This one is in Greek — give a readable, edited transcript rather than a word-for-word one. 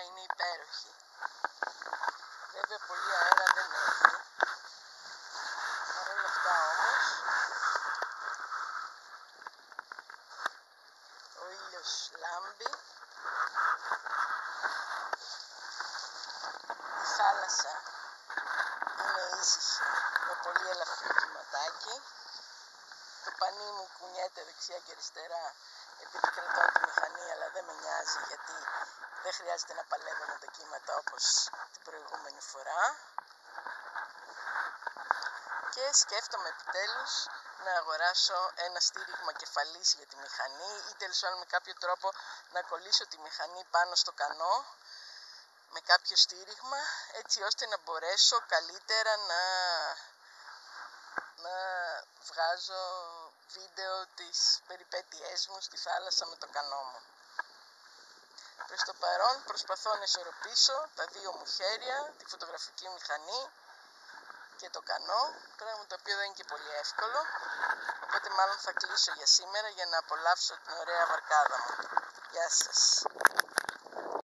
είναι υπέροχη. Βέβαια πολύ αέρα δεν έχει. Παρ' όλα αυτά όμως, ο ήλιος λάμπει, η θάλασσα είναι ήσυχη με πολύ ελαφρύ κυματάκι, το πανί μου κουνιέται δεξιά και αριστερά επειδή κρατάω τη μηχανή, αλλά δεν με νοιάζει γιατί δεν χρειάζεται να παλεύω με τα κύματα όπως την προηγούμενη φορά. Και σκέφτομαι επιτέλους να αγοράσω ένα στήριγμα κεφαλής για τη μηχανή ή τέλος πάντων με κάποιο τρόπο να κολλήσω τη μηχανή πάνω στο κανό με κάποιο στήριγμα, έτσι ώστε να μπορέσω καλύτερα να βγάζω βίντεο τις περιπέτειές μου στη θάλασσα με το κανό μου. Προς το παρόν προσπαθώ να ισορροπήσω τα δύο μου χέρια, τη φωτογραφική μηχανή και το κανό, πράγμα το οποίο δεν είναι και πολύ εύκολο, οπότε μάλλον θα κλείσω για σήμερα για να απολαύσω την ωραία βαρκάδα μου. Γεια σας!